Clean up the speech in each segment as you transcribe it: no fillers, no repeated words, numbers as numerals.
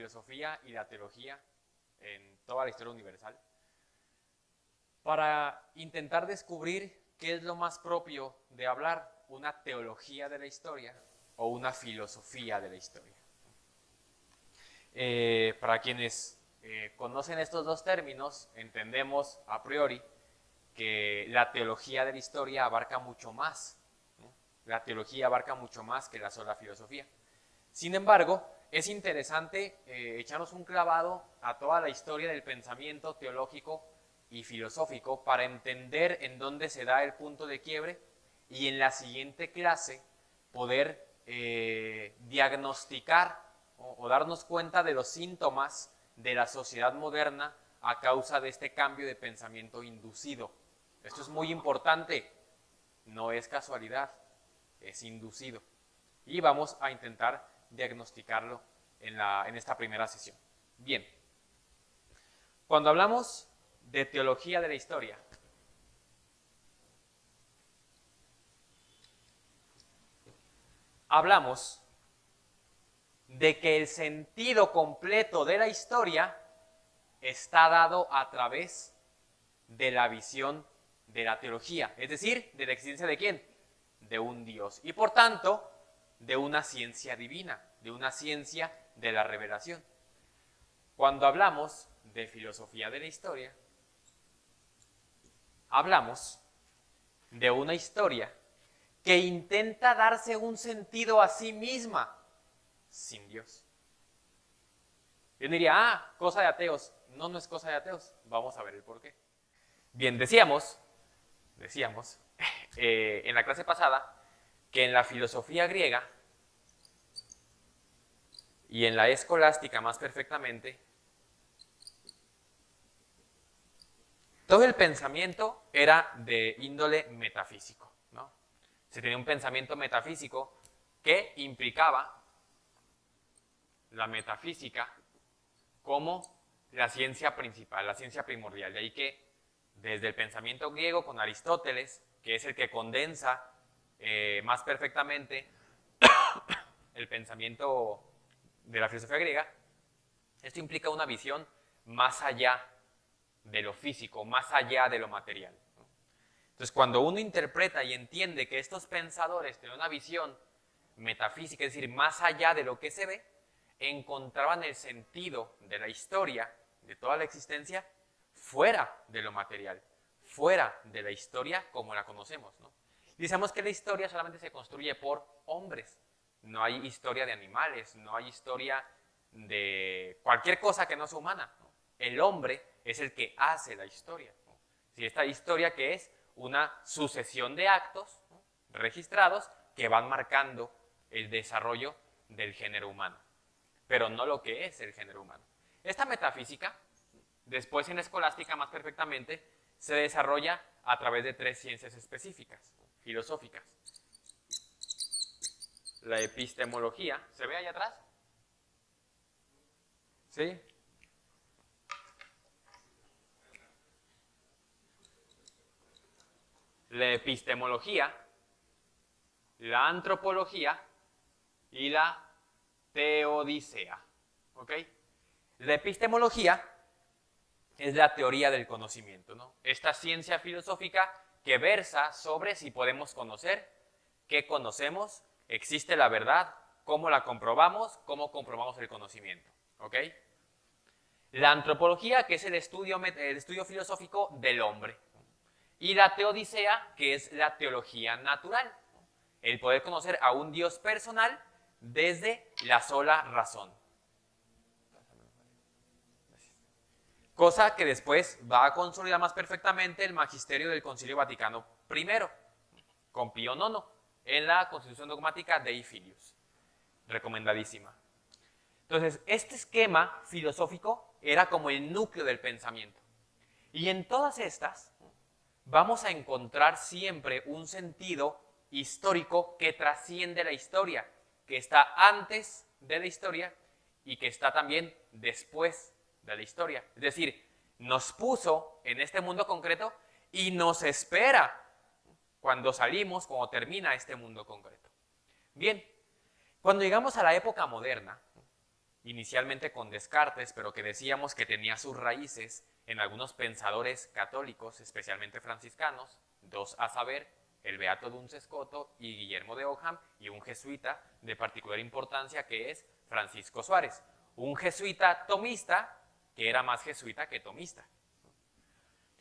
filosofía y la teología en toda la historia universal, para intentar descubrir qué es lo más propio de hablar, una teología de la historia o una filosofía de la historia. Para quienes conocen estos dos términos, entendemos a priori que la teología de la historia abarca mucho más, ¿no? La teología abarca mucho más que la sola filosofía. Sin embargo, es interesante echarnos un clavado a toda la historia del pensamiento teológico y filosófico para entender en dónde se da el punto de quiebre y en la siguiente clase poder diagnosticar o darnos cuenta de los síntomas de la sociedad moderna a causa de este cambio de pensamiento inducido. Esto es muy importante, no es casualidad, es inducido. Y vamos a intentar diagnosticarlo en esta primera sesión. Bien, cuando hablamos de teología de la historia, hablamos de que el sentido completo de la historia está dado a través de la visión de la teología, es decir, de la existencia de ¿quién? De un Dios y por tanto de una ciencia divina, de una ciencia de la revelación. Cuando hablamos de filosofía de la historia, hablamos de una historia que intenta darse un sentido a sí misma sin Dios. Yo diría, cosa de ateos. No, no es cosa de ateos. Vamos a ver el porqué. Bien, decíamos en la clase pasada que en la filosofía griega y en la escolástica más perfectamente, todo el pensamiento era de índole metafísico, ¿no? Se tenía un pensamiento metafísico que implicaba la metafísica como la ciencia principal, la ciencia primordial. De ahí que desde el pensamiento griego con Aristóteles, que es el que condensa más perfectamente el pensamiento de la filosofía griega, esto implica una visión más allá de lo físico, más allá de lo material. Entonces, cuando uno interpreta y entiende que estos pensadores tienen una visión metafísica, es decir, más allá de lo que se ve, encontraban el sentido de la historia, de toda la existencia, fuera de lo material, fuera de la historia como la conocemos, ¿no? Y decimos que la historia solamente se construye por hombres. No hay historia de animales, no hay historia de cualquier cosa que no sea humana, ¿no? El hombre es el que hace la historia, ¿no? Si esta historia que es una sucesión de actos, ¿no?, registrados que van marcando el desarrollo del género humano, pero no lo que es el género humano. Esta metafísica, después en escolástica más perfectamente, se desarrolla a través de tres ciencias específicas, filosóficas. La epistemología, ¿se ve ahí atrás? ¿Sí? La epistemología, la antropología y la teodicea. ¿Ok? La epistemología es la teoría del conocimiento, ¿no? Esta ciencia filosófica que versa sobre si podemos conocer, qué conocemos, existe la verdad, cómo la comprobamos, cómo comprobamos el conocimiento. ¿Ok? La antropología, que es el estudio filosófico del hombre. Y la teodicea, que es la teología natural, el poder conocer a un Dios personal desde la sola razón. Cosa que después va a consolidar más perfectamente el magisterio del Concilio Vaticano I, con Pío IX, en la Constitución Dogmática Dei Filius. Recomendadísima. Entonces, este esquema filosófico era como el núcleo del pensamiento. Y en todas estas vamos a encontrar siempre un sentido histórico que trasciende la historia, que está antes de la historia y que está también después de la historia. Es decir, nos puso en este mundo concreto y nos espera cuando salimos, cuando termina este mundo concreto. Bien, cuando llegamos a la época moderna, inicialmente con Descartes, pero que decíamos que tenía sus raíces en algunos pensadores católicos, especialmente franciscanos, dos a saber, el Beato Duns Scoto y Guillermo de Ockham, y un jesuita de particular importancia que es Francisco Suárez, un jesuita tomista que era más jesuita que tomista.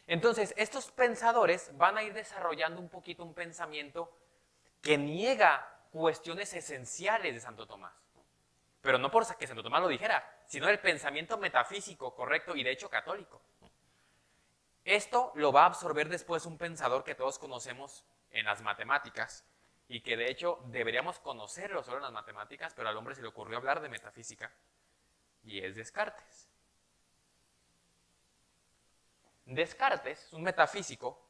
Entonces, estos pensadores van a ir desarrollando un poquito un pensamiento que niega cuestiones esenciales de Santo Tomás. Pero no por que Santo Tomás lo dijera, sino el pensamiento metafísico correcto y de hecho católico. Esto lo va a absorber después un pensador que todos conocemos en las matemáticas y que de hecho deberíamos conocerlo solo en las matemáticas, pero al hombre se le ocurrió hablar de metafísica, y es Descartes. Descartes es un metafísico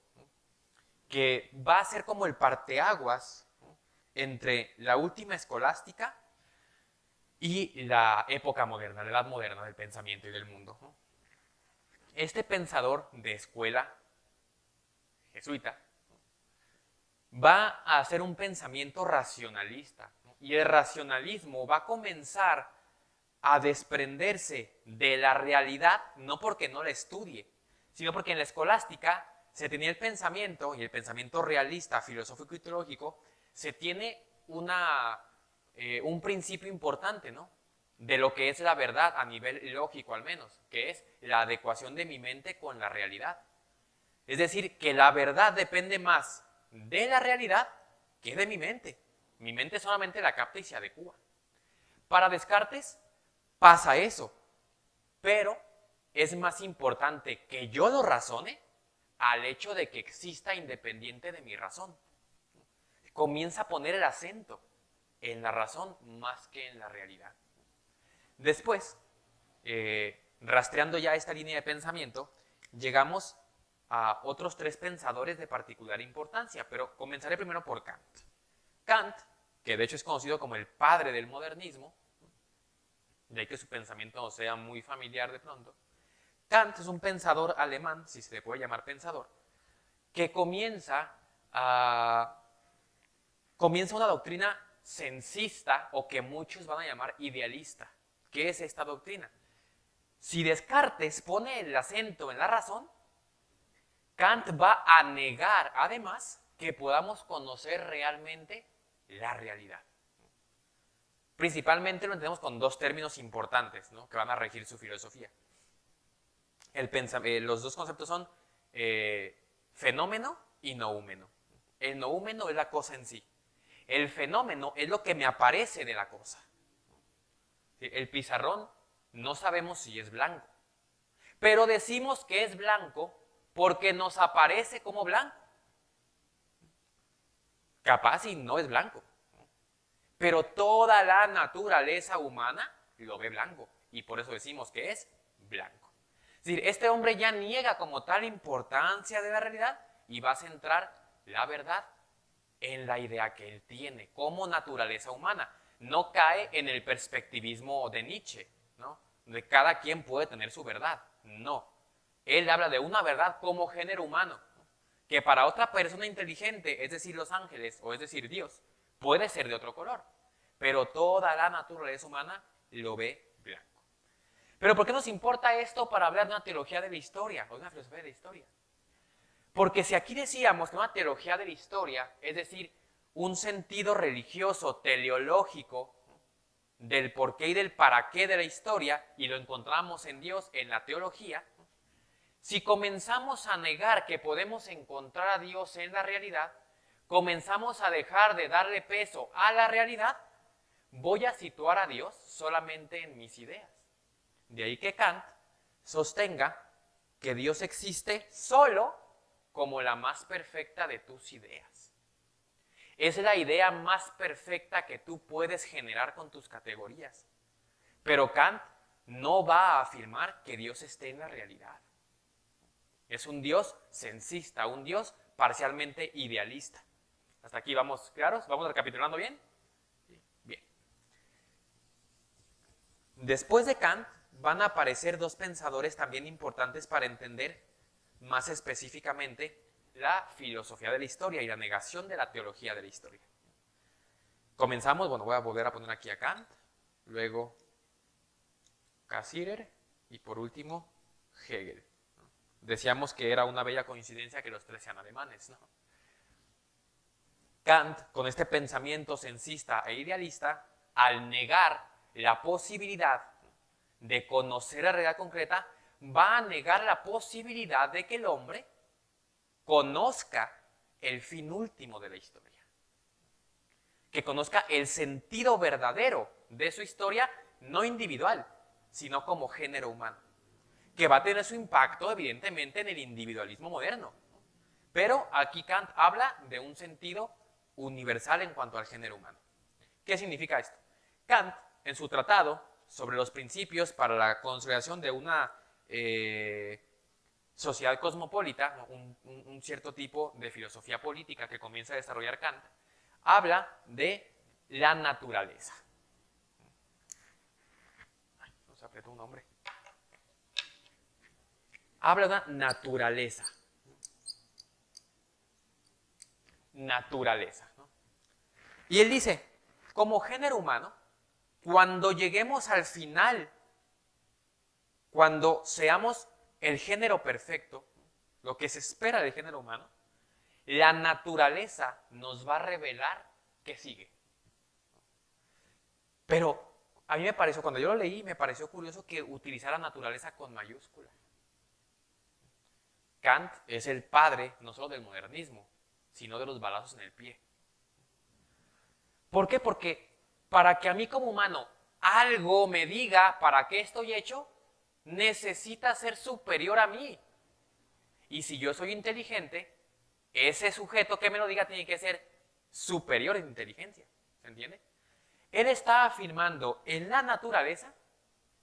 que va a ser como el parteaguas entre la última escolástica y la época moderna, la edad moderna del pensamiento y del mundo. Este pensador de escuela jesuita va a hacer un pensamiento racionalista, y el racionalismo va a comenzar a desprenderse de la realidad, no porque no la estudie, sino porque en la escolástica se tenía el pensamiento, y el pensamiento realista, filosófico y teológico, se tiene un principio importante, ¿no?, de lo que es la verdad a nivel lógico al menos, que es la adecuación de mi mente con la realidad. Es decir, que la verdad depende más de la realidad que de mi mente. Mi mente solamente la capta y se adecua. Para Descartes pasa eso, pero es más importante que yo lo razone al hecho de que exista independiente de mi razón. Comienza a poner el acento en la razón más que en la realidad. Después, rastreando ya esta línea de pensamiento, llegamos a otros tres pensadores de particular importancia, pero comenzaré primero por Kant. Kant, que de hecho es conocido como el padre del modernismo, de ahí que su pensamiento no sea muy familiar de pronto. Kant es un pensador alemán, si se le puede llamar pensador, que comienza una doctrina sensista, o que muchos van a llamar idealista. ¿Qué es esta doctrina? Si Descartes pone el acento en la razón, Kant va a negar además que podamos conocer realmente la realidad. Principalmente lo entendemos con dos términos importantes, ¿no?, que van a regir su filosofía. Los dos conceptos son fenómeno y noúmeno. El noúmeno es la cosa en sí. El fenómeno es lo que me aparece de la cosa. El pizarrón no sabemos si es blanco, pero decimos que es blanco porque nos aparece como blanco. Capaz y no es blanco, pero toda la naturaleza humana lo ve blanco, y por eso decimos que es blanco. Es decir, este hombre ya niega como tal importancia de la realidad y va a centrar la verdad en la idea que él tiene como naturaleza humana. No cae en el perspectivismo de Nietzsche, ¿no?, de cada quien puede tener su verdad. No. Él habla de una verdad como género humano, que para otra persona inteligente, es decir, los ángeles, o es decir, Dios, puede ser de otro color, pero toda la naturaleza humana lo ve blanco. Pero ¿por qué nos importa esto para hablar de una teología de la historia, o de una filosofía de la historia? Porque si aquí decíamos que una teología de la historia, es decir, un sentido religioso, teleológico, del porqué y del para qué de la historia, y lo encontramos en Dios, en la teología, si comenzamos a negar que podemos encontrar a Dios en la realidad, comenzamos a dejar de darle peso a la realidad, voy a situar a Dios solamente en mis ideas. De ahí que Kant sostenga que Dios existe solo como la más perfecta de tus ideas. Es la idea más perfecta que tú puedes generar con tus categorías. Pero Kant no va a afirmar que Dios esté en la realidad. Es un Dios sensista, un Dios parcialmente idealista. ¿Hasta aquí vamos claros? ¿Vamos recapitulando bien? Bien. Después de Kant van a aparecer dos pensadores también importantes para entender más específicamente la filosofía de la historia y la negación de la teología de la historia. Comenzamos, bueno, voy a volver a poner aquí a Kant, luego Cassirer y por último Hegel. Decíamos que era una bella coincidencia que los tres sean alemanes, ¿no? Kant, con este pensamiento sensista e idealista, al negar la posibilidad de conocer la realidad concreta, va a negar la posibilidad de que el hombre conozca el fin último de la historia, que conozca el sentido verdadero de su historia, no individual, sino como género humano, que va a tener su impacto evidentemente en el individualismo moderno. Pero aquí Kant habla de un sentido universal en cuanto al género humano. ¿Qué significa esto? Kant, en su tratado sobre los principios para la consolidación de una sociedad cosmopolita, un cierto tipo de filosofía política que comienza a desarrollar Kant, habla de la naturaleza. Ay, nos apretó un hombre. Habla de una naturaleza. Naturaleza, ¿no? Y él dice, como género humano, cuando lleguemos al final, cuando seamos el género perfecto, lo que se espera del género humano, la naturaleza nos va a revelar qué sigue. Pero a mí me pareció, cuando yo lo leí, me pareció curioso que utilizara naturaleza con mayúscula. Kant es el padre no solo del modernismo, sino de los balazos en el pie. ¿Por qué? Porque para que a mí como humano algo me diga para qué estoy hecho, necesita ser superior a mí. Y si yo soy inteligente, ese sujeto que me lo diga tiene que ser superior en inteligencia. ¿Se entiende? Él está afirmando en la naturaleza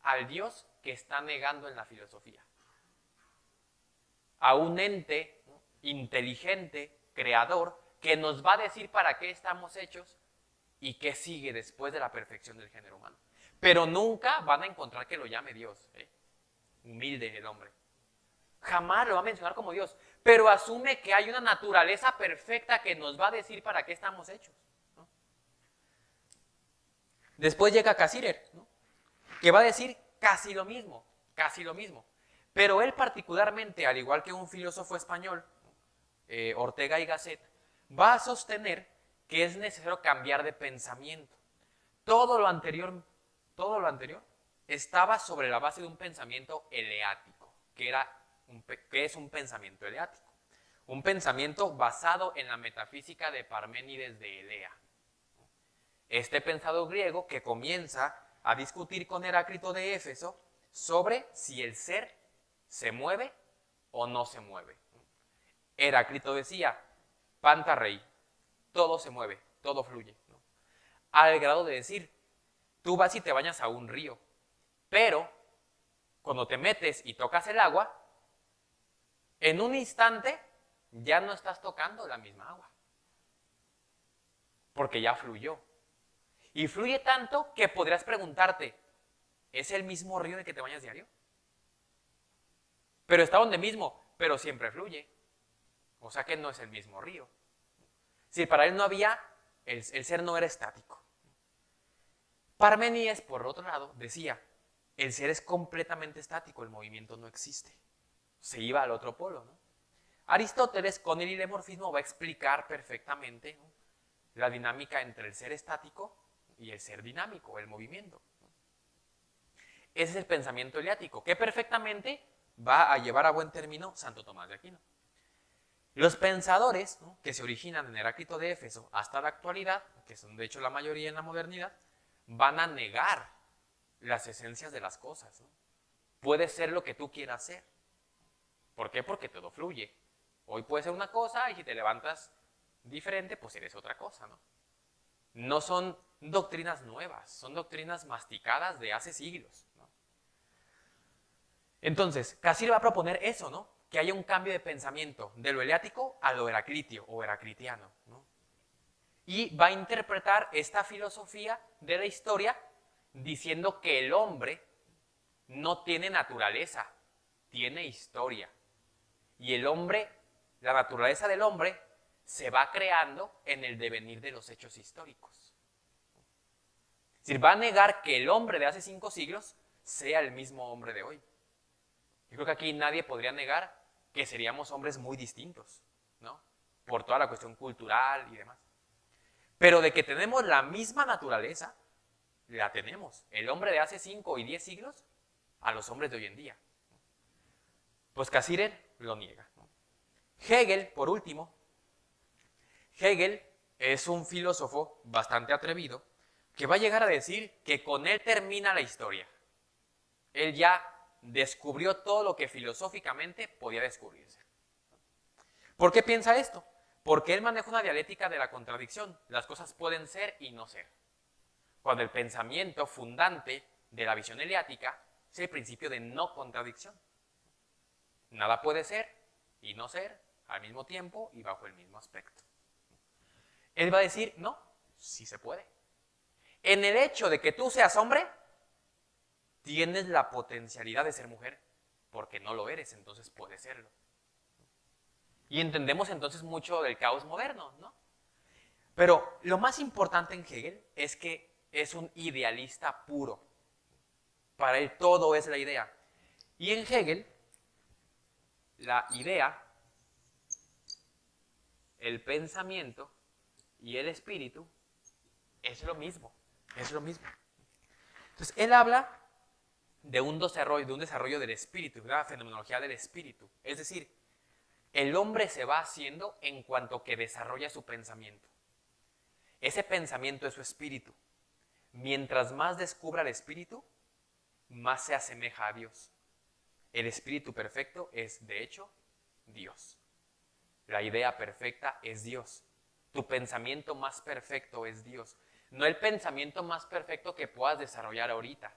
al Dios que está negando en la filosofía. A un ente, ¿no?, inteligente, creador, que nos va a decir para qué estamos hechos y qué sigue después de la perfección del género humano. Pero nunca van a encontrar que lo llame Dios. Humilde el hombre. Jamás lo va a mencionar como Dios, pero asume que hay una naturaleza perfecta que nos va a decir para qué estamos hechos, ¿no? Después llega Cassirer, ¿no?, que va a decir casi lo mismo, pero él particularmente, al igual que un filósofo español, Ortega y Gasset, va a sostener que es necesario cambiar de pensamiento. Todo lo anterior estaba sobre la base de un pensamiento eleático, que es un pensamiento eleático. Un pensamiento basado en la metafísica de Parménides de Elea. Este pensador griego que comienza a discutir con Heráclito de Éfeso sobre si el ser se mueve o no se mueve. Heráclito decía, panta rei, todo se mueve, todo fluye, ¿no?, al grado de decir, tú vas y te bañas a un río, pero cuando te metes y tocas el agua, en un instante ya no estás tocando la misma agua, porque ya fluyó. Y fluye tanto que podrías preguntarte, ¿es el mismo río en el que te bañas diario? Pero está donde mismo, pero siempre fluye. O sea que no es el mismo río. Si para él no había, el ser no era estático. Parménides, por otro lado, decía, el ser es completamente estático, el movimiento no existe. Se iba al otro polo, ¿no? Aristóteles, con el ilemorfismo, va a explicar perfectamente, ¿no?, la dinámica entre el ser estático y el ser dinámico, el movimiento. Ese es el pensamiento eleático, que perfectamente va a llevar a buen término Santo Tomás de Aquino. Los pensadores, ¿no?, que se originan en Heráclito de Éfeso hasta la actualidad, que son de hecho la mayoría en la modernidad, van a negar las esencias de las cosas, ¿no? Puede ser lo que tú quieras ser. ¿Por qué? Porque todo fluye. Hoy puede ser una cosa y si te levantas diferente, pues eres otra cosa, ¿no? No son doctrinas nuevas, son doctrinas masticadas de hace siglos, ¿no? Entonces, Cassirer va a proponer eso, ¿no?, que haya un cambio de pensamiento de lo eleático a lo heraclitio o heraclitiano, ¿no? Y va a interpretar esta filosofía de la historia diciendo que el hombre no tiene naturaleza, tiene historia. Y el hombre, la naturaleza del hombre, se va creando en el devenir de los hechos históricos. Es decir, va a negar que el hombre de hace 5 siglos sea el mismo hombre de hoy. Yo creo que aquí nadie podría negar que seríamos hombres muy distintos, ¿no? Por toda la cuestión cultural y demás. Pero de que tenemos la misma naturaleza, la tenemos. El hombre de hace 5 y 10 siglos a los hombres de hoy en día. Pues Cassirer lo niega. Hegel, por último, Hegel es un filósofo bastante atrevido que va a llegar a decir que con él termina la historia. Él ya descubrió todo lo que filosóficamente podía descubrirse. ¿Por qué piensa esto? Porque él maneja una dialéctica de la contradicción. Las cosas pueden ser y no ser. Cuando el pensamiento fundante de la visión eleática es el principio de no contradicción. Nada puede ser y no ser al mismo tiempo y bajo el mismo aspecto. Él va a decir, no, sí se puede. En el hecho de que tú seas hombre, tienes la potencialidad de ser mujer, porque no lo eres, entonces puedes serlo. Y entendemos entonces mucho del caos moderno, ¿no? Pero lo más importante en Hegel es que es un idealista puro. Para él todo es la idea. Y en Hegel, la idea, el pensamiento y el espíritu es lo mismo. Es lo mismo. Entonces, él habla de un desarrollo del espíritu, de una fenomenología del espíritu. Es decir, el hombre se va haciendo en cuanto que desarrolla su pensamiento. Ese pensamiento es su espíritu. Mientras más descubra el espíritu, más se asemeja a Dios. El espíritu perfecto es, de hecho, Dios. La idea perfecta es Dios. Tu pensamiento más perfecto es Dios. No el pensamiento más perfecto que puedas desarrollar ahorita.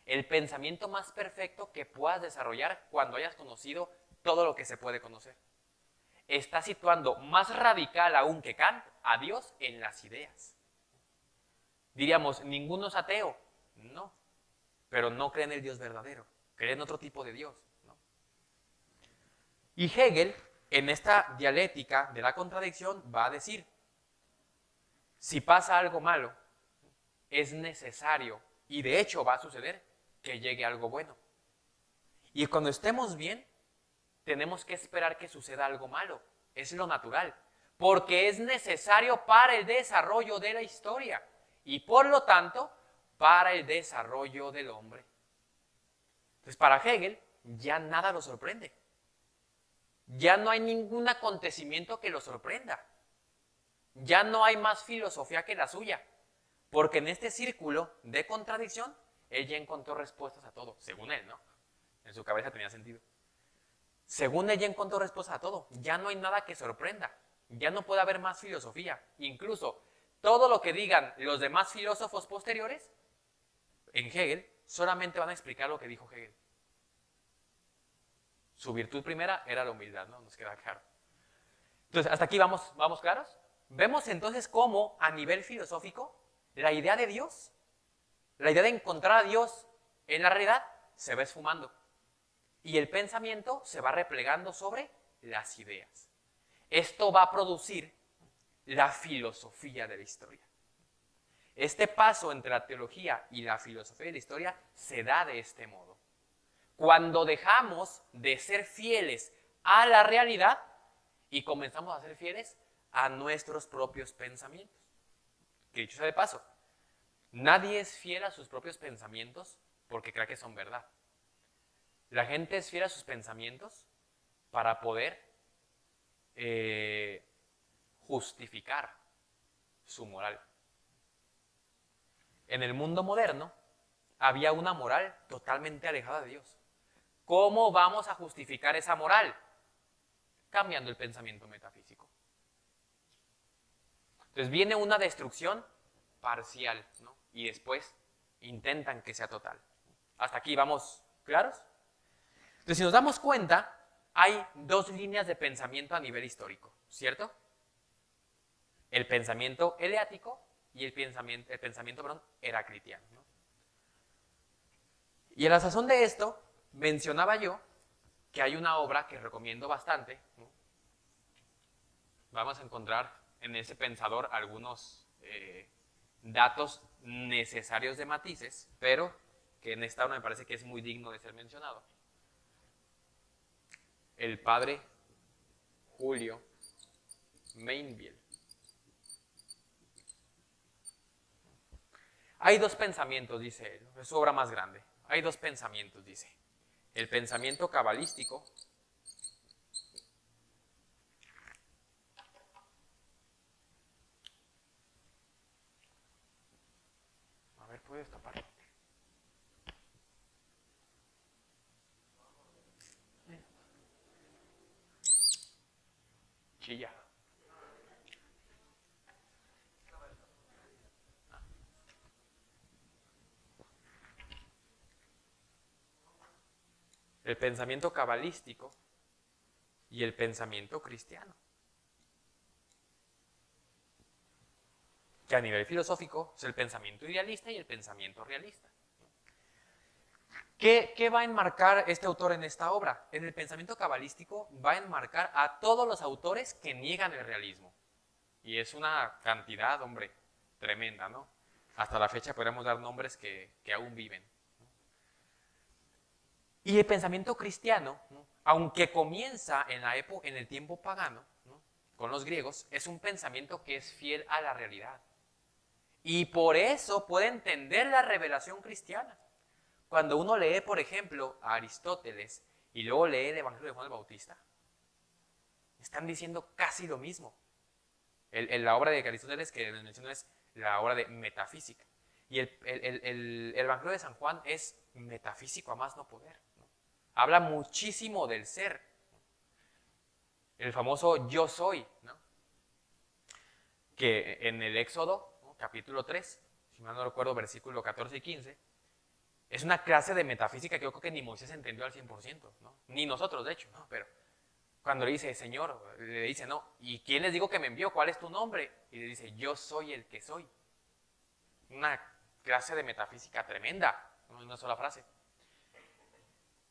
El pensamiento más perfecto que puedas desarrollar cuando hayas conocido todo lo que se puede conocer. Está situando más radical aún que Kant a Dios en las ideas. Diríamos, ninguno es ateo. No, pero no cree en el Dios verdadero. Cree en otro tipo de Dios, ¿no? Y Hegel, en esta dialéctica de la contradicción, va a decir, si pasa algo malo, es necesario, y de hecho va a suceder, que llegue algo bueno. Y cuando estemos bien, tenemos que esperar que suceda algo malo. Es lo natural, porque es necesario para el desarrollo de la historia y por lo tanto para el desarrollo del hombre. Entonces para Hegel ya nada lo sorprende. Ya no hay ningún acontecimiento que lo sorprenda. Ya no hay más filosofía que la suya, porque en este círculo de contradicción él ya encontró respuestas a todo, según él, ¿no? En su cabeza tenía sentido. Según ella encontró respuesta a todo. Ya no hay nada que sorprenda. Ya no puede haber más filosofía. Incluso todo lo que digan los demás filósofos posteriores, en Hegel, solamente van a explicar lo que dijo Hegel. Su virtud primera era la humildad, ¿no? Nos queda claro. Entonces, ¿hasta aquí vamos claros? Vemos entonces cómo, a nivel filosófico, la idea de Dios, la idea de encontrar a Dios en la realidad, se va esfumando. Y el pensamiento se va replegando sobre las ideas. Esto va a producir la filosofía de la historia. Este paso entre la teología y la filosofía de la historia se da de este modo. Cuando dejamos de ser fieles a la realidad y comenzamos a ser fieles a nuestros propios pensamientos. Que dicho sea de paso, nadie es fiel a sus propios pensamientos porque cree que son verdad. La gente es fiel a sus pensamientos para poder justificar su moral. En el mundo moderno había una moral totalmente alejada de Dios. ¿Cómo vamos a justificar esa moral? Cambiando el pensamiento metafísico. Entonces viene una destrucción parcial, ¿no? Y después intentan que sea total. ¿Hasta aquí vamos claros? Entonces, si nos damos cuenta, hay dos líneas de pensamiento a nivel histórico, ¿cierto? El pensamiento eleático y el pensamiento heraclitiano, ¿no? Y a la sazón de esto, mencionaba yo que hay una obra que recomiendo bastante, ¿no? Vamos a encontrar en ese pensador algunos datos necesarios de matices, pero que en esta obra me parece que es muy digno de ser mencionado. El padre Julio Mainville. Hay dos pensamientos, dice él, es su obra más grande. Hay dos pensamientos, dice. El pensamiento cabalístico a ver, ¿puedes tapar? Chilla. El pensamiento cabalístico y el pensamiento cristiano. Que a nivel filosófico es el pensamiento idealista y el pensamiento realista. ¿Qué va a enmarcar este autor en esta obra? En el pensamiento cabalístico va a enmarcar a todos los autores que niegan el realismo. Y es una cantidad, hombre, tremenda, ¿no? Hasta la fecha podríamos dar nombres que aún viven. Y el pensamiento cristiano, ¿no?, aunque comienza en el tiempo pagano, ¿no?, con los griegos, es un pensamiento que es fiel a la realidad. Y por eso puede entender la revelación cristiana. Cuando uno lee, por ejemplo, a Aristóteles y luego lee el Evangelio de Juan el Bautista, están diciendo casi lo mismo. La obra de Aristóteles que menciono es la obra de metafísica. Y el Evangelio de San Juan es metafísico a más no poder, ¿no? Habla muchísimo del ser. El famoso yo soy, ¿no?, que en el Éxodo, ¿no?, capítulo 3, si mal no recuerdo, versículo 14 y 15, es una clase de metafísica que yo creo que ni Moisés entendió al 100%, ¿no? Ni nosotros, de hecho, ¿no? Pero cuando le dice, Señor, le dice, no, ¿y quién les digo que me envió? ¿Cuál es tu nombre? Y le dice, yo soy el que soy. Una clase de metafísica tremenda, no es una sola frase.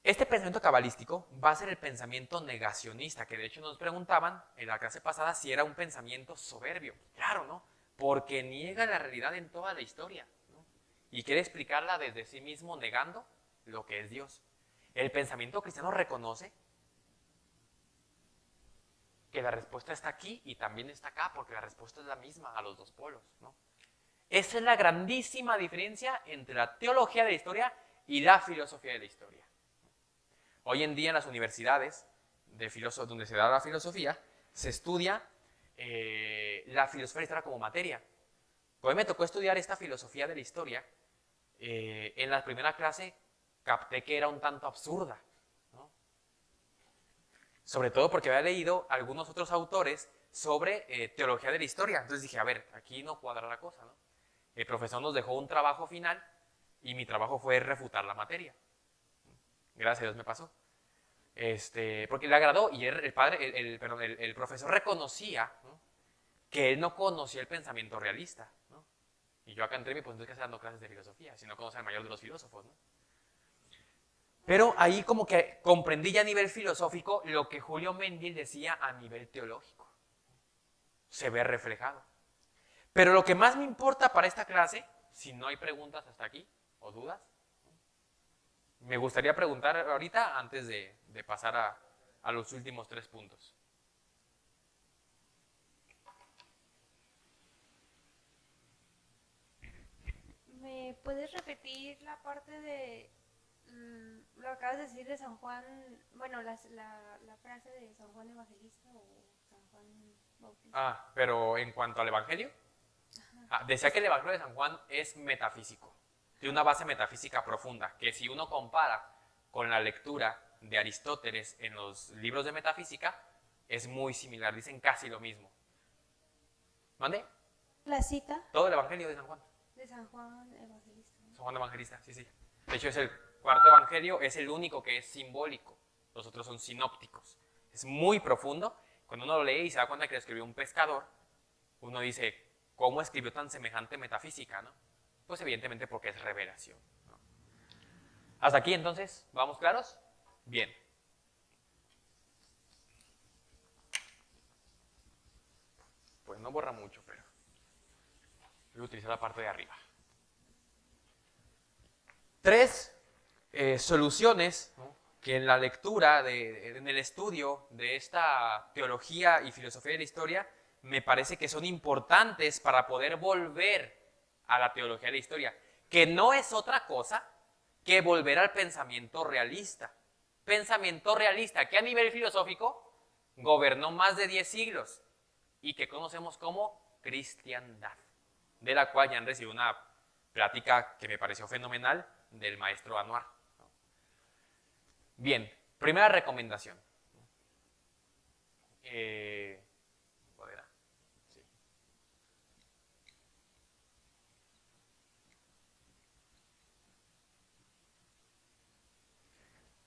Este pensamiento cabalístico va a ser el pensamiento negacionista, que de hecho nos preguntaban en la clase pasada si era un pensamiento soberbio. Claro, ¿no? Porque niega la realidad en toda la historia, ¿no?, y quiere explicarla desde sí mismo negando lo que es Dios. El pensamiento cristiano reconoce que la respuesta está aquí y también está acá, porque la respuesta es la misma a los dos polos, ¿no? Esa es la grandísima diferencia entre la teología de la historia y la filosofía de la historia. Hoy en día en las universidades donde se da la filosofía, se estudia la filosofía de la historia como materia. Pues me tocó estudiar esta filosofía de la historia. En la primera clase capté que era un tanto absurda, ¿no?, sobre todo porque había leído algunos otros autores sobre teología de la historia. Entonces dije, a ver, aquí no cuadra la cosa, ¿no? El profesor nos dejó un trabajo final y mi trabajo fue refutar la materia. Gracias a Dios me pasó. Porque le agradó y el profesor reconocía, ¿no?, que él no conocía el pensamiento realista, ¿no? Y yo acá entré y me puse que estar dando clases de filosofía, si no conoce al mayor de los filósofos, ¿no? Pero ahí como que comprendí ya a nivel filosófico lo que Julio Mainville decía a nivel teológico. Se ve reflejado. Pero lo que más me importa para esta clase, si no hay preguntas hasta aquí o dudas, me gustaría preguntar ahorita antes de pasar a los últimos 3 puntos. ¿Me puedes repetir la parte de lo acabas de decir de San Juan, bueno, la frase de San Juan Evangelista o San Juan Bautista? Pero en cuanto al Evangelio, decía que el Evangelio de San Juan es metafísico, tiene una base metafísica profunda, que si uno compara con la lectura de Aristóteles en los libros de metafísica, es muy similar, dicen casi lo mismo. ¿Mande? La cita Todo el Evangelio de San Juan. de San Juan Evangelista. San Juan Evangelista, sí, sí. De hecho es el cuarto Evangelio, es el único que es simbólico, los otros son sinópticos. Es muy profundo. Cuando uno lo lee y se da cuenta que lo escribió un pescador, uno dice, ¿cómo escribió tan semejante metafísica, no? Pues evidentemente porque es revelación, ¿no? Hasta aquí entonces, ¿vamos claros? Bien. Pues no borra mucho, pero voy a utilizar la parte de arriba. Tres soluciones, ¿no?, que en la lectura, en el estudio de esta teología y filosofía de la historia, me parece que son importantes para poder volver a la teología de la historia, que no es otra cosa que volver al pensamiento realista. Pensamiento realista que a nivel filosófico gobernó más de 10 siglos y que conocemos como cristiandad, de la cual ya han recibido una plática que me pareció fenomenal del maestro Anuar. Bien, primera recomendación. Sí.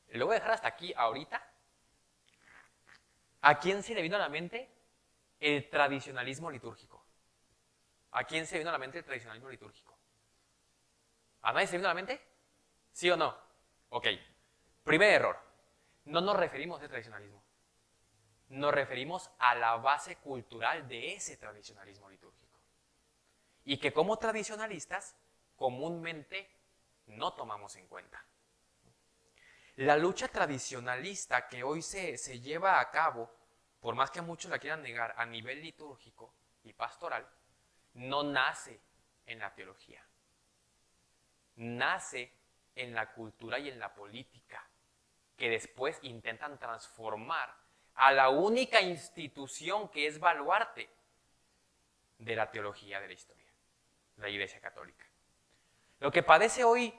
Lo voy a dejar hasta aquí ahorita. ¿A quién se le vino a la mente el tradicionalismo litúrgico? ¿A quién se le vino a la mente el tradicionalismo litúrgico? ¿A nadie se le vino a la mente? ¿Sí o no? Ok. Primer error. No nos referimos al tradicionalismo. Nos referimos a la base cultural de ese tradicionalismo litúrgico. Y que como tradicionalistas comúnmente no tomamos en cuenta. La lucha tradicionalista que hoy se lleva a cabo, por más que muchos la quieran negar, a nivel litúrgico y pastoral, no nace en la teología. Nace en la cultura y en la política, que después intentan transformar a la única institución que es baluarte de la teología de la historia, la Iglesia Católica. Lo que padece hoy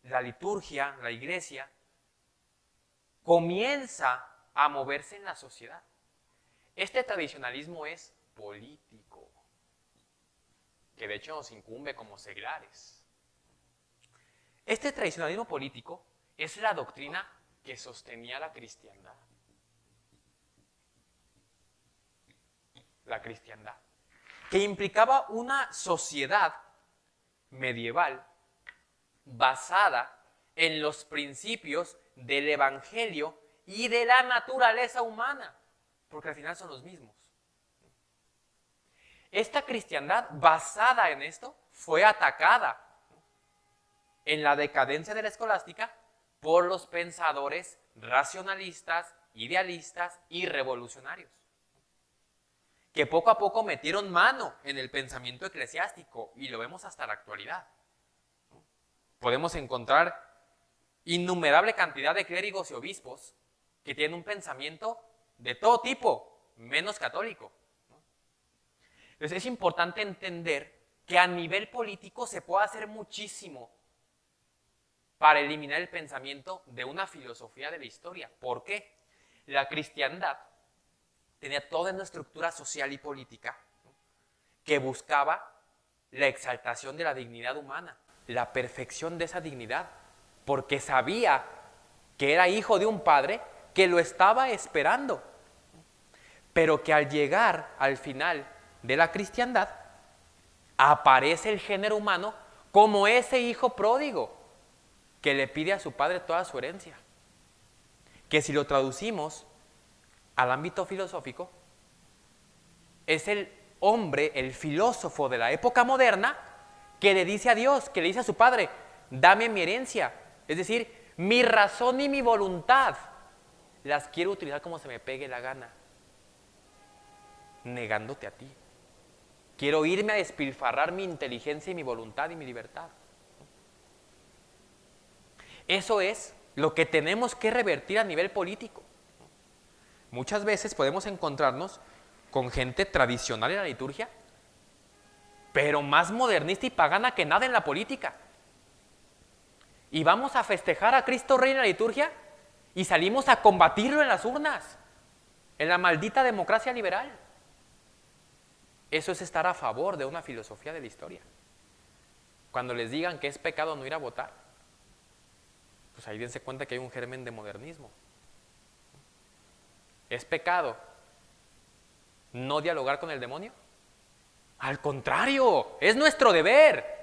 la liturgia, la Iglesia, comienza a moverse en la sociedad. Este tradicionalismo es político, que de hecho nos incumbe como seglares. Este tradicionalismo político es la doctrina que sostenía la cristiandad. La cristiandad, que implicaba una sociedad medieval basada en los principios del evangelio y de la naturaleza humana, porque al final son los mismos. Esta cristiandad basada en esto fue atacada en la decadencia de la escolástica por los pensadores racionalistas, idealistas y revolucionarios, que poco a poco metieron mano en el pensamiento eclesiástico y lo vemos hasta la actualidad. Podemos encontrar innumerable cantidad de clérigos y obispos que tienen un pensamiento de todo tipo, menos católico. Entonces es importante entender que a nivel político se puede hacer muchísimo para eliminar el pensamiento de una filosofía de la historia. ¿Por qué? La cristiandad tenía toda una estructura social y política, ¿no?, que buscaba la exaltación de la dignidad humana, la perfección de esa dignidad, porque sabía que era hijo de un padre que lo estaba esperando, pero que al llegar al final de la cristiandad aparece el género humano como ese hijo pródigo que le pide a su padre toda su herencia, que si lo traducimos al ámbito filosófico, es el hombre, el filósofo de la época moderna, que le dice a Dios, que le dice a su padre, dame mi herencia, es decir, mi razón y mi voluntad las quiero utilizar como se me pegue la gana, negándote a ti. Quiero irme a despilfarrar mi inteligencia y mi voluntad y mi libertad. Eso es lo que tenemos que revertir a nivel político. Muchas veces podemos encontrarnos con gente tradicional en la liturgia, pero más modernista y pagana que nada en la política. Y vamos a festejar a Cristo Rey en la liturgia y salimos a combatirlo en las urnas, en la maldita democracia liberal. Eso es estar a favor de una filosofía de la historia. Cuando les digan que es pecado no ir a votar, pues ahí dense cuenta que hay un germen de modernismo. ¿Es pecado no dialogar con el demonio? Al contrario, es nuestro deber.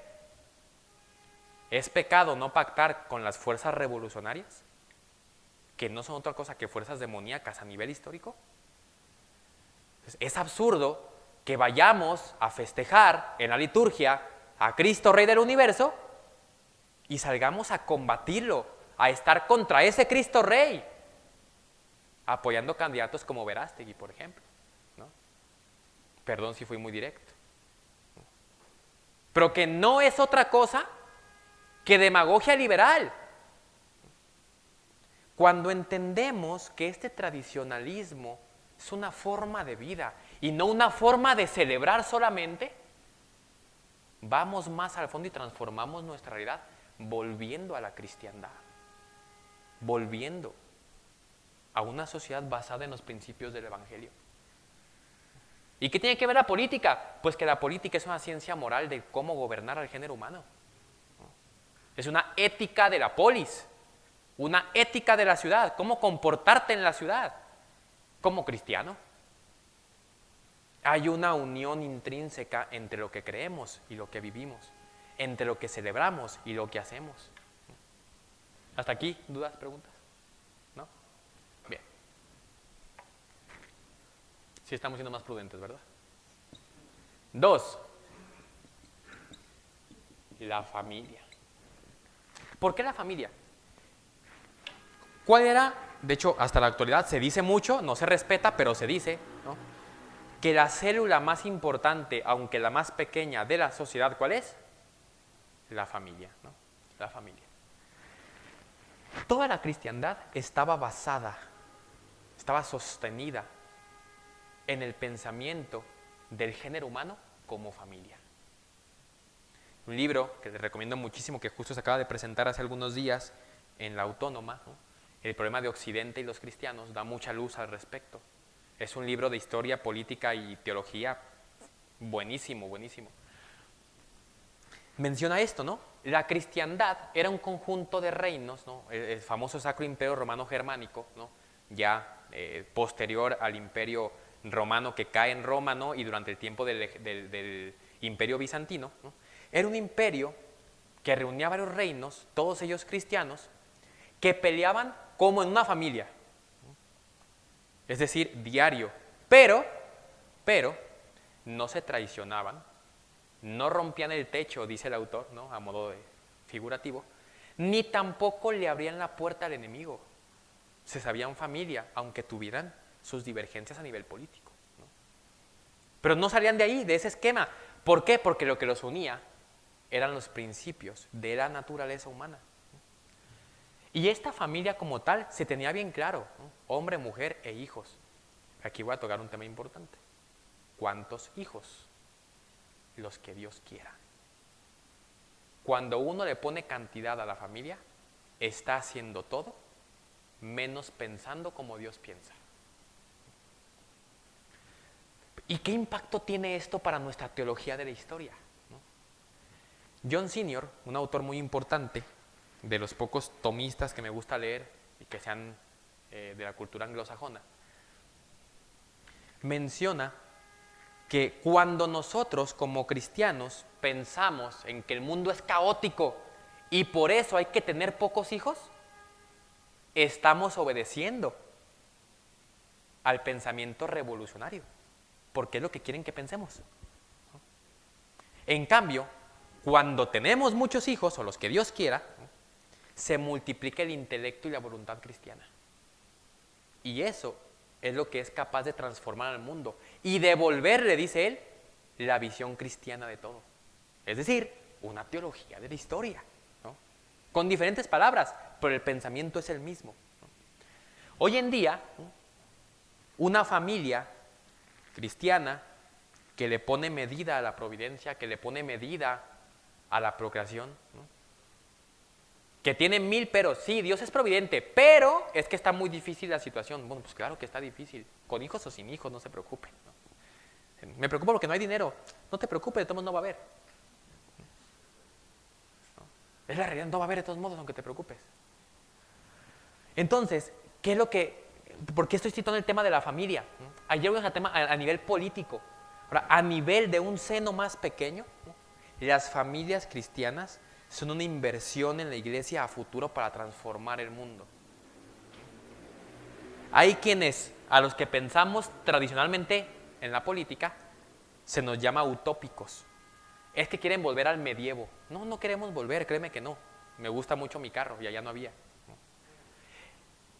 ¿Es pecado no pactar con las fuerzas revolucionarias, que no son otra cosa que fuerzas demoníacas a nivel histórico? Entonces, es absurdo que vayamos a festejar en la liturgia a Cristo Rey del Universo y salgamos a combatirlo, a estar contra ese Cristo Rey, apoyando candidatos como Verástegui, por ejemplo, ¿no? Perdón si fui muy directo. Pero que no es otra cosa que demagogia liberal. Cuando entendemos que este tradicionalismo es una forma de vida y no una forma de celebrar solamente, vamos más al fondo y transformamos nuestra realidad volviendo a la cristiandad, volviendo a una sociedad basada en los principios del Evangelio. ¿Y qué tiene que ver la política? Pues que la política es una ciencia moral de cómo gobernar al género humano. Es una ética de la polis, una ética de la ciudad, cómo comportarte en la ciudad como cristiano. Hay una unión intrínseca entre lo que creemos y lo que vivimos, entre lo que celebramos y lo que hacemos. ¿Hasta aquí? ¿Dudas, preguntas? ¿No? Bien. Sí estamos siendo más prudentes, ¿verdad? 2. La familia. ¿Por qué la familia? ¿Cuál era? De hecho, hasta la actualidad se dice mucho, no se respeta, pero se dice, ¿no?, que la célula más importante, aunque la más pequeña de la sociedad, ¿cuál es? La familia, ¿no? La familia. Toda la cristiandad estaba basada, estaba sostenida en el pensamiento del género humano como familia. Un libro que les recomiendo muchísimo, que justo se acaba de presentar hace algunos días en La Autónoma, ¿no?, El problema de Occidente y los cristianos, da mucha luz al respecto. Es un libro de historia, política y teología buenísimo, buenísimo. Menciona esto, ¿no? La cristiandad era un conjunto de reinos, ¿no? El famoso Sacro Imperio Romano Germánico, ¿no?, ya posterior al Imperio Romano que cae en Roma, ¿no?, y durante el tiempo del Imperio Bizantino, ¿no?, era un imperio que reunía varios reinos, todos ellos cristianos, que peleaban como en una familia. Es decir, diario. Pero no se traicionaban, no rompían el techo, dice el autor, ¿no?, a modo de figurativo, ni tampoco le abrían la puerta al enemigo. Se sabían familia, aunque tuvieran sus divergencias a nivel político, ¿no? Pero no salían de ahí, de ese esquema. ¿Por qué? Porque lo que los unía eran los principios de la naturaleza humana. Y esta familia como tal se tenía bien claro, ¿no?, hombre, mujer e hijos. Aquí voy a tocar un tema importante. ¿Cuántos hijos? Los que Dios quiera. Cuando uno le pone cantidad a la familia, está haciendo todo menos pensando como Dios piensa. ¿Y qué impacto tiene esto para nuestra teología de la historia? ¿No? John Senior, un autor muy importante, de los pocos tomistas que me gusta leer y que sean de la cultura anglosajona, menciona que cuando nosotros como cristianos pensamos en que el mundo es caótico y por eso hay que tener pocos hijos, estamos obedeciendo al pensamiento revolucionario, porque es lo que quieren que pensemos. En cambio, cuando tenemos muchos hijos, o los que Dios quiera, se multiplica el intelecto y la voluntad cristiana. Y eso es lo que es capaz de transformar al mundo y devolverle, dice él, la visión cristiana de todo. Es decir, una teología de la historia, ¿no?, con diferentes palabras, pero el pensamiento es el mismo, ¿no? Hoy en día, ¿no?, una familia cristiana que le pone medida a la providencia, que le pone medida a la procreación, ¿no?, que tiene 1000 peros. Sí, Dios es providente, pero es que está muy difícil la situación. Bueno, pues claro que está difícil. Con hijos o sin hijos, no se preocupe, ¿no? Me preocupa porque no hay dinero. No te preocupes, de todos modos no va a haber. ¿No? Es la realidad, no va a haber de todos modos, aunque te preocupes. Entonces, ¿qué es lo que, por qué estoy citando el tema de la familia? Ayer vimos el tema a nivel político. Ahora, a nivel de un seno más pequeño, ¿no?, las familias cristianas son una inversión en la iglesia a futuro para transformar el mundo. Hay quienes, a los que pensamos tradicionalmente en la política, se nos llama utópicos. Es que quieren volver al medievo. No, no queremos volver, créeme que no. me gusta mucho mi carro y allá no había.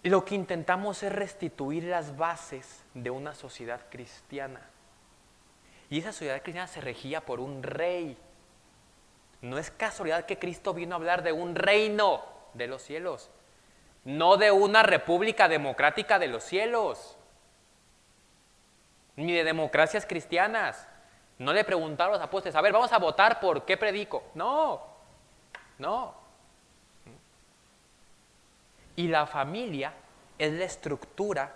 Lo que intentamos es restituir las bases de una sociedad cristiana. Y esa sociedad cristiana se regía por un rey. No es casualidad que Cristo vino a hablar de un reino de los cielos, no de una república democrática de los cielos, ni de democracias cristianas. No le preguntaron a los apóstoles, a ver, vamos a votar por qué predico. No, no. Y la familia es la estructura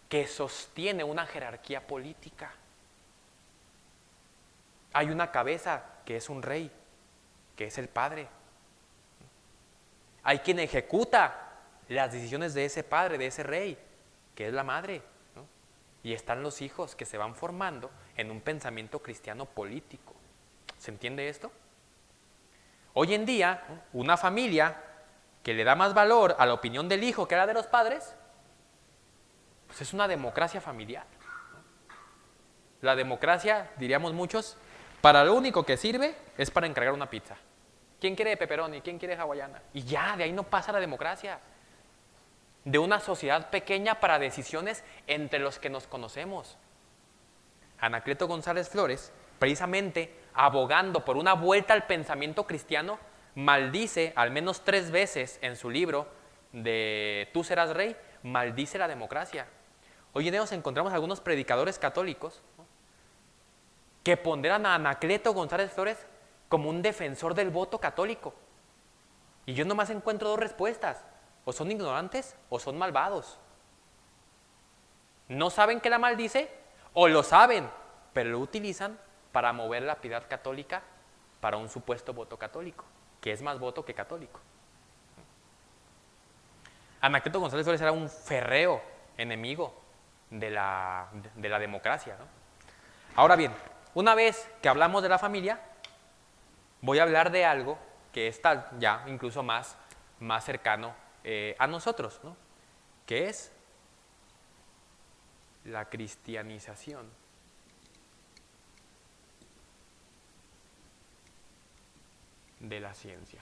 que sostiene una jerarquía política. Hay una cabeza que es un rey, que es el padre. Hay quien ejecuta las decisiones de ese padre, de ese rey, que es la madre, ¿no? Y están los hijos que se van formando en un pensamiento cristiano político. ¿Se entiende esto? Hoy en día, una familia que le da más valor a la opinión del hijo que a la de los padres, pues es una democracia familiar. La democracia, diríamos muchos, para lo único que sirve es para encargar una pizza. ¿Quién quiere pepperoni? ¿Quién quiere hawaiana? Y ya, de ahí no pasa la democracia. De una sociedad pequeña para decisiones entre los que nos conocemos. Anacleto González Flores, precisamente abogando por una vuelta al pensamiento cristiano, maldice al menos 3 veces en su libro de Tú serás rey, maldice la democracia. Hoy en día nos encontramos algunos predicadores católicos, ¿no?, que ponderan a Anacleto González Flores como un defensor del voto católico. Y yo nomás encuentro 2 respuestas: o son ignorantes o son malvados. No saben que la maldice, o lo saben, pero lo utilizan para mover la piedad católica para un supuesto voto católico, que es más voto que católico. Anacleto González Flores era un férreo enemigo de la democracia, ¿no? Ahora bien, una vez que hablamos de la familia, voy a hablar de algo que está ya incluso más cercano a nosotros, ¿no?, que es la cristianización de la ciencia.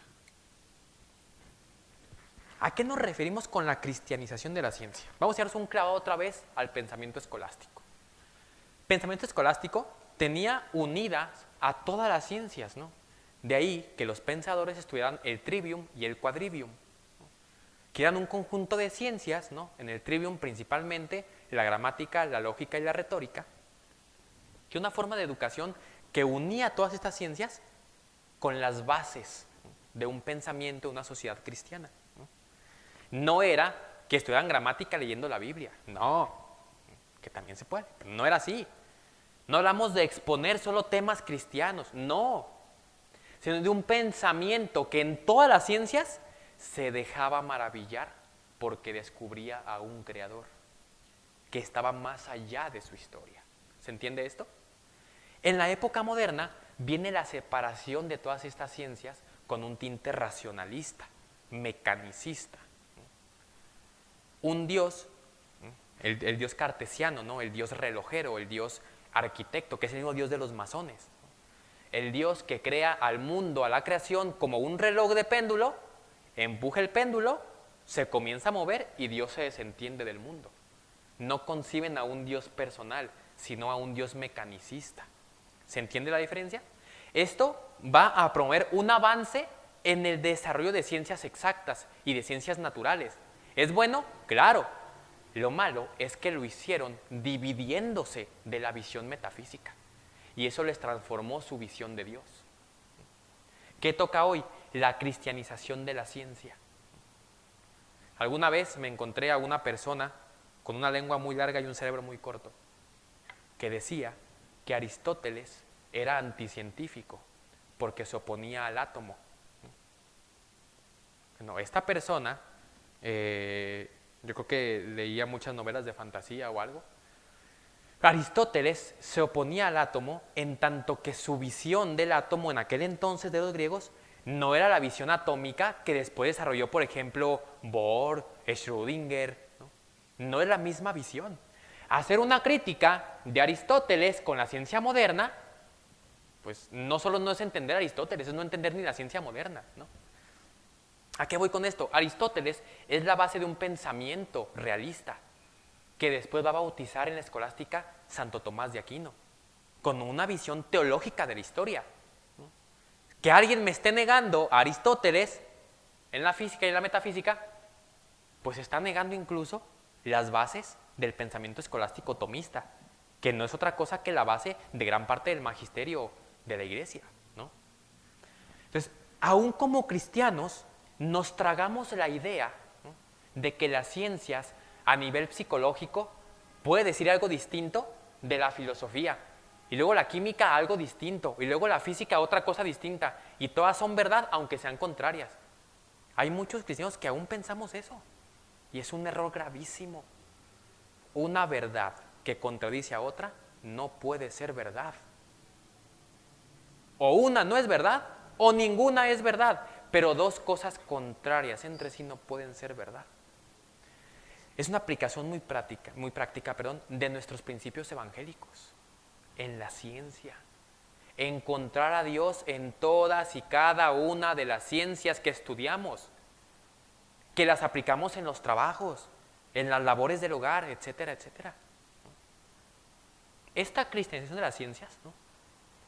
¿A qué nos referimos con la cristianización de la ciencia? Vamos a hacer un clavado otra vez al pensamiento escolástico. El pensamiento escolástico tenía unidas a todas las ciencias, ¿no? De ahí que los pensadores estudiaran el trivium y el quadrivium, ¿no?, que eran un conjunto de ciencias, ¿no? En el trivium principalmente la gramática, la lógica y la retórica, que una forma de educación que unía todas estas ciencias con las bases, ¿no?, de un pensamiento, de una sociedad cristiana, ¿no? No era que estudiaran gramática leyendo la Biblia, no, que también se puede, pero no era así. No hablamos de exponer solo temas cristianos, no, sino de un pensamiento que en todas las ciencias se dejaba maravillar porque descubría a un creador que estaba más allá de su historia. ¿Se entiende esto? En la época moderna viene la separación de todas estas ciencias con un tinte racionalista, mecanicista. Un Dios, el Dios cartesiano, ¿no?, el Dios relojero, el Dios arquitecto, que es el mismo Dios de los masones. El Dios que crea al mundo, a la creación, como un reloj de péndulo, empuja el péndulo, se comienza a mover y Dios se desentiende del mundo. No conciben a un Dios personal, sino a un Dios mecanicista. ¿Se entiende la diferencia? Esto va a promover un avance en el desarrollo de ciencias exactas y de ciencias naturales. ¿Es bueno? Claro. Lo malo es que lo hicieron dividiéndose de la visión metafísica. Y eso les transformó su visión de Dios. ¿Qué toca hoy? La cristianización de la ciencia. Alguna vez me encontré a una persona con una lengua muy larga y un cerebro muy corto, que decía que Aristóteles era anticientífico porque se oponía al átomo. Bueno, esta persona, yo creo que leía muchas novelas de fantasía o algo. Aristóteles se oponía al átomo en tanto que su visión del átomo en aquel entonces de los griegos no era la visión atómica que después desarrolló, por ejemplo, Bohr, Schrödinger, ¿no? No es la misma visión. Hacer una crítica de Aristóteles con la ciencia moderna, pues no solo no es entender a Aristóteles, es no entender ni la ciencia moderna, ¿no? ¿A qué voy con esto? Aristóteles es la base de un pensamiento realista que después va a bautizar en la escolástica Santo Tomás de Aquino, con una visión teológica de la historia. Que alguien me esté negando a Aristóteles en la física y en la metafísica, pues está negando incluso las bases del pensamiento escolástico tomista, que no es otra cosa que la base de gran parte del magisterio de la Iglesia, ¿no? Entonces, aún como cristianos, nos tragamos la idea, ¿no?, de que las ciencias a nivel psicológico puede decir algo distinto de la filosofía, y luego la química algo distinto, y luego la física otra cosa distinta, y todas son verdad aunque sean contrarias. Hay muchos cristianos que aún pensamos eso, y es un error gravísimo. Una verdad que contradice a otra no puede ser verdad. O una no es verdad, o ninguna es verdad, pero dos cosas contrarias entre sí no pueden ser verdad. Es una aplicación muy práctica, de nuestros principios evangélicos en la ciencia. Encontrar a Dios en todas y cada una de las ciencias que estudiamos, que las aplicamos en los trabajos, en las labores del hogar, etcétera, etcétera. Esta cristianización de las ciencias, ¿no?,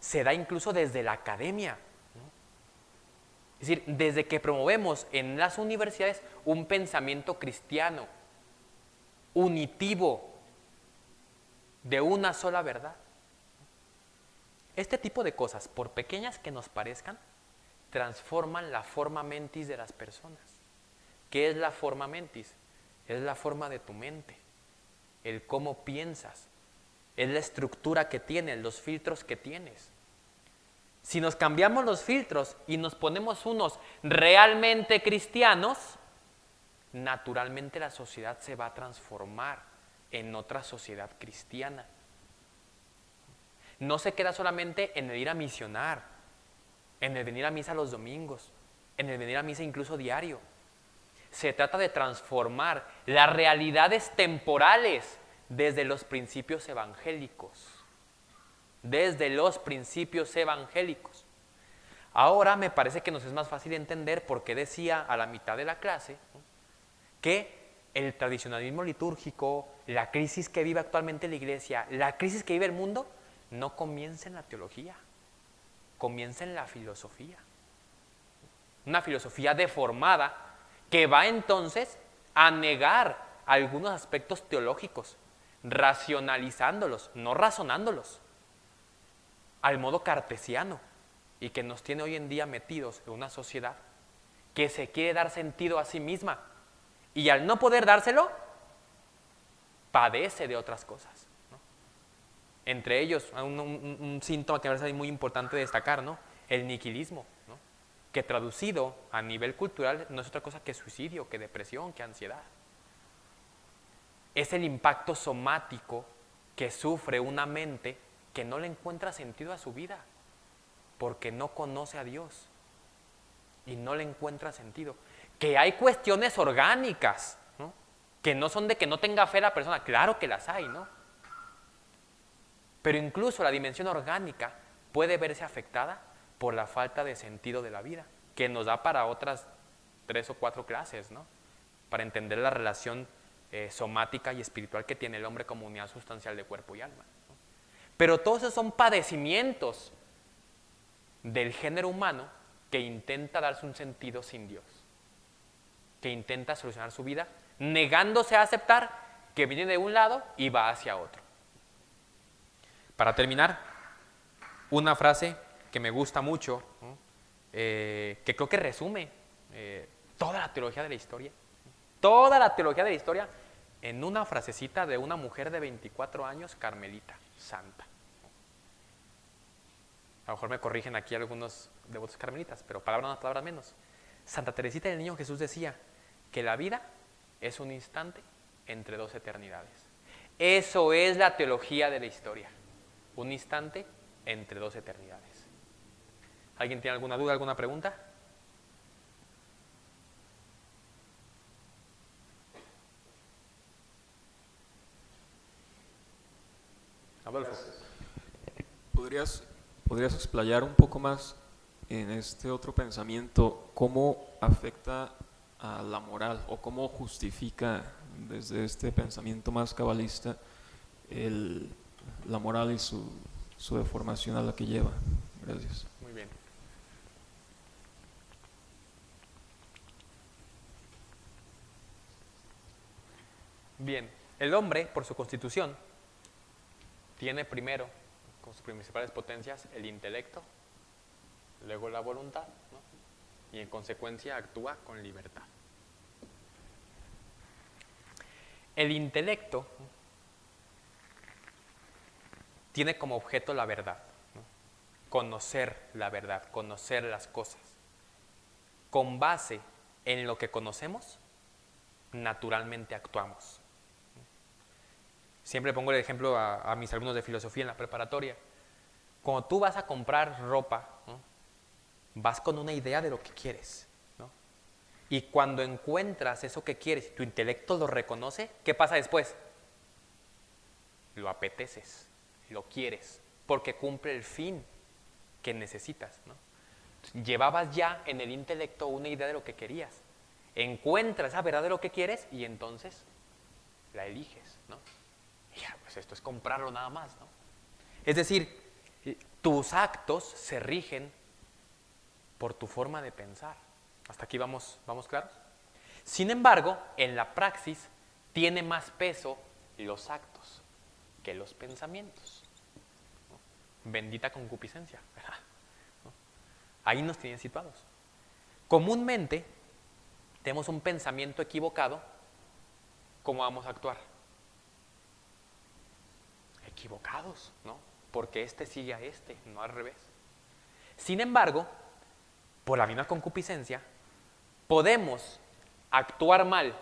se da incluso desde la academia, ¿no? Es decir, desde que promovemos en las universidades un pensamiento cristiano, unitivo, de una sola verdad. Este tipo de cosas, por pequeñas que nos parezcan, transforman la forma mentis de las personas. ¿Qué es la forma mentis? Es la forma de tu mente, el cómo piensas, es la estructura que tienes, los filtros que tienes. Si nos cambiamos los filtros y nos ponemos unos realmente cristianos, naturalmente la sociedad se va a transformar en otra sociedad cristiana. No se queda solamente en el ir a misionar, en el venir a misa los domingos, en el venir a misa incluso diario. Se trata de transformar las realidades temporales desde los principios evangélicos. Desde los principios evangélicos. Ahora me parece que nos es más fácil entender por qué decía a la mitad de la clase, ¿no?, que el tradicionalismo litúrgico, la crisis que vive actualmente la Iglesia, la crisis que vive el mundo, no comienza en la teología, comienza en la filosofía. Una filosofía deformada que va entonces a negar algunos aspectos teológicos, racionalizándolos, no razonándolos, al modo cartesiano, y que nos tiene hoy en día metidos en una sociedad que se quiere dar sentido a sí misma, y al no poder dárselo, padece de otras cosas, ¿no? Entre ellos, un síntoma que me parece muy importante destacar, ¿no?, el nihilismo, ¿no?, que traducido a nivel cultural no es otra cosa que suicidio, que depresión, que ansiedad. Es el impacto somático que sufre una mente que no le encuentra sentido a su vida, porque no conoce a Dios y no le encuentra sentido. Que hay cuestiones orgánicas, ¿no?, que no son de que no tenga fe la persona, claro que las hay, ¿no? Pero incluso la dimensión orgánica puede verse afectada por la falta de sentido de la vida, que nos da para otras 3 o 4 clases, ¿no?, para entender la relación somática y espiritual que tiene el hombre como unidad sustancial de cuerpo y alma, ¿no? Pero todos esos son padecimientos del género humano que intenta darse un sentido sin Dios, que intenta solucionar su vida negándose a aceptar que viene de un lado y va hacia otro. Para terminar, una frase que me gusta mucho, ¿no?, que creo que resume toda la teología de la historia, toda la teología de la historia, en una frasecita de una mujer de 24 años, carmelita, santa. A lo mejor me corrigen aquí algunos devotos carmelitas, pero palabras más, palabras menos. Santa Teresita del Niño Jesús decía que la vida es un instante entre 2 eternidades. Eso es la teología de la historia. Un instante entre 2 eternidades. ¿Alguien tiene alguna duda, alguna pregunta? Adolfo. ¿Podrías explayar un poco más en este otro pensamiento ¿cómo afecta a la moral o cómo justifica desde este pensamiento más cabalista la moral y su deformación a la que lleva? Gracias. Muy bien. Bien, el hombre, por su constitución, tiene primero, con sus principales potencias, el intelecto, luego la voluntad, ¿no? Y en consecuencia actúa con libertad. El intelecto tiene como objeto la verdad, ¿no? Conocer la verdad, conocer las cosas. Con base en lo que conocemos, naturalmente actuamos. Siempre pongo el ejemplo a mis alumnos de filosofía en la preparatoria. Cuando tú vas a comprar ropa, ¿no? Vas con una idea de lo que quieres, ¿no? Y cuando encuentras eso que quieres, tu intelecto lo reconoce, ¿qué pasa después? Lo apeteces, lo quieres, porque cumple el fin que necesitas, ¿no? Llevabas ya en el intelecto una idea de lo que querías. Encuentras esa verdad de lo que quieres y entonces la eliges, ¿no? Y ya, pues esto es comprarlo nada más, ¿no? Es decir, tus actos se rigen por tu forma de pensar. ¿Hasta aquí vamos claros? Sin embargo, en la praxis tiene más peso los actos que los pensamientos, ¿no? Bendita concupiscencia, ¿verdad? ¿No? Ahí nos tienen situados. Comúnmente tenemos un pensamiento equivocado. ¿Cómo vamos a actuar? Equivocados, ¿no? Porque este sigue a este, no al revés. Sin embargo, por la misma concupiscencia, podemos actuar mal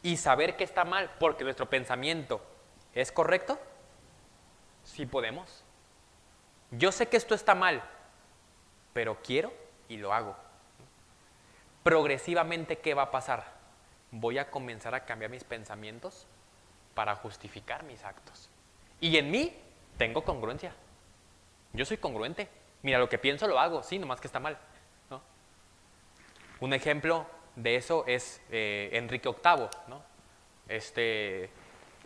y saber que está mal porque nuestro pensamiento es correcto. Sí podemos. Yo sé que esto está mal, pero quiero y lo hago. Progresivamente, ¿qué va a pasar? Voy a comenzar a cambiar mis pensamientos para justificar mis actos. Y en mí tengo congruencia. Yo soy congruente. Mira, lo que pienso lo hago, sí, nomás que está mal, ¿no? Un ejemplo de eso es Enrique VIII, ¿no? Este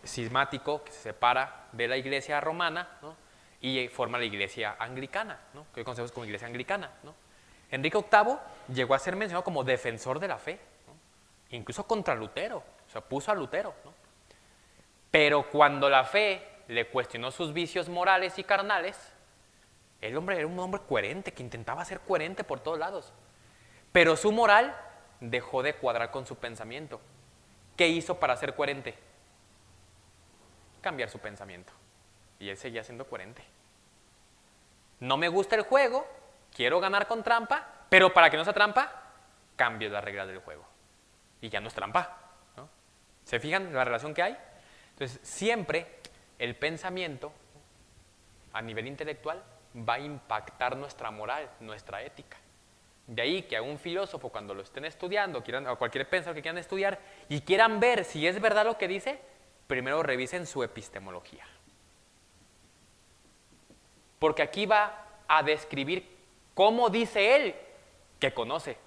cismático que se separa de la iglesia romana, ¿no? Y forma la iglesia anglicana, ¿no? Que hoy conocemos como iglesia anglicana, ¿no? Enrique VIII llegó a ser mencionado como defensor de la fe, ¿no? Incluso contra Lutero, o sea, puso a Lutero, ¿no? Pero cuando la fe le cuestionó sus vicios morales y carnales, el hombre era un hombre coherente, que intentaba ser coherente por todos lados. Pero su moral dejó de cuadrar con su pensamiento. ¿Qué hizo para ser coherente? Cambiar su pensamiento. Y él seguía siendo coherente. No me gusta el juego, quiero ganar con trampa, pero para que no sea trampa, cambio las reglas del juego. Y ya no es trampa, ¿no? ¿Se fijan la relación que hay? Entonces, siempre el pensamiento a nivel intelectual va a impactar nuestra moral, nuestra ética. De ahí que a un filósofo, cuando lo estén estudiando, o cualquier pensador que quieran estudiar y quieran ver si es verdad lo que dice, primero revisen su epistemología. Porque aquí va a describir cómo dice él que conoce.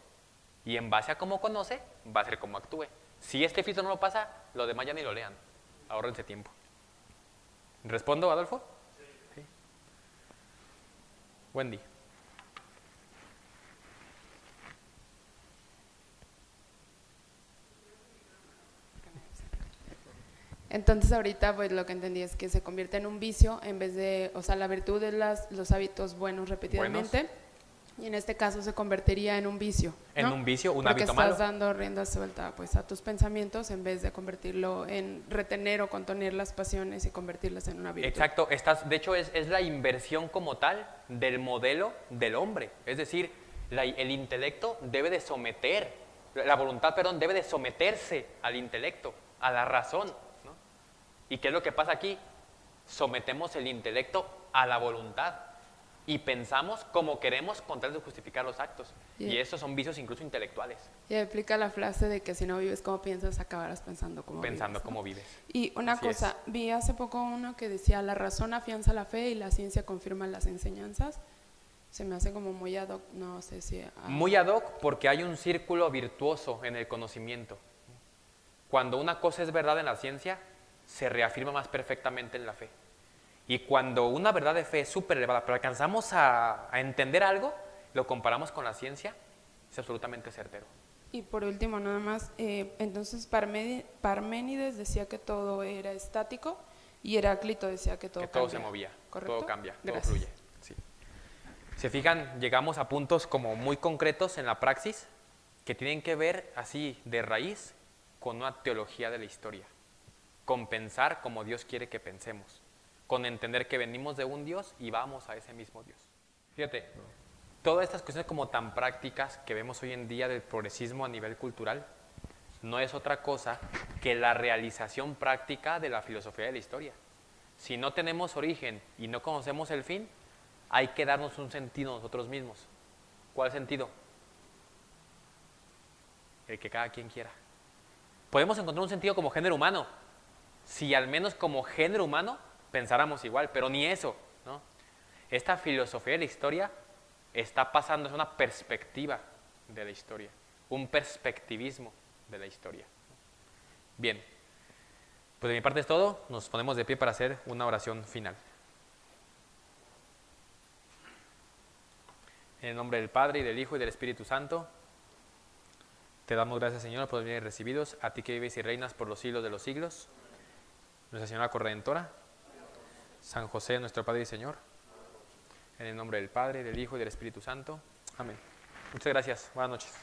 Y en base a cómo conoce, va a ser cómo actúe. Si este filtro no lo pasa, los demás ya ni lo lean. Ahórrense tiempo. ¿Respondo, Adolfo? Sí. Wendy. Entonces ahorita pues lo que entendí es que se convierte en un vicio en vez de, o sea, la virtud de los hábitos buenos repetidamente. Y en este caso se convertiría en un vicio, ¿no? En un vicio, un porque hábito malo. estás dando rienda suelta pues a tus pensamientos en vez de convertirlo en retener o contener las pasiones y convertirlas en una virtud. Exacto, de hecho es la inversión como tal del modelo del hombre. Es decir, el intelecto debe de someter, la voluntad, perdón, debe de someterse al intelecto, a la razón, ¿no? ¿Y qué es lo que pasa aquí? Sometemos el intelecto a la voluntad. Y pensamos como queremos con tal de justificar los actos. Y esos son vicios incluso intelectuales. Y aplica la frase de que si no vives como piensas, acabarás pensando como vives. Pensando ¿no? como vives. Y una Así cosa, vi hace poco uno que decía, la razón afianza la fe y la ciencia confirma las enseñanzas. Se me hace como muy ad hoc, no sé si... Muy ad hoc porque hay un círculo virtuoso en el conocimiento. Cuando una cosa es verdad en la ciencia, se reafirma más perfectamente en la fe. Y cuando una verdad de fe es súper elevada, pero alcanzamos a entender algo, lo comparamos con la ciencia, es absolutamente certero. Y por último, nada más, entonces Parménides decía que todo era estático y Heráclito decía que todo que todo cambia. se movía, ¿Correcto? todo cambia, Gracias. todo fluye. Sí. Se fijan, llegamos a puntos como muy concretos en la praxis que tienen que ver así de raíz con una teología de la historia, con pensar como Dios quiere que pensemos, con entender que venimos de un Dios y vamos a ese mismo Dios. Fíjate, todas estas cuestiones como tan prácticas que vemos hoy en día del progresismo a nivel cultural no es otra cosa que la realización práctica de la filosofía de la historia. Si no tenemos origen y no conocemos el fin, hay que darnos un sentido nosotros mismos. ¿Cuál sentido? El que cada quien quiera. Podemos encontrar un sentido como género humano, si al menos como género humano pensáramos igual, pero ni eso, ¿no? Esta filosofía de la historia está pasando, es una perspectiva de la historia, un perspectivismo de la historia. Bien, pues de mi parte es todo, nos ponemos de pie para hacer una oración final. En el nombre del Padre, y del Hijo, y del Espíritu Santo, te damos gracias, Señor, por los bienes recibidos, a ti que vives y reinas por los siglos de los siglos, Nuestra Señora Corredentora, San José, nuestro Padre y Señor, en el nombre del Padre, del Hijo y del Espíritu Santo. Amén. Muchas gracias. Buenas noches.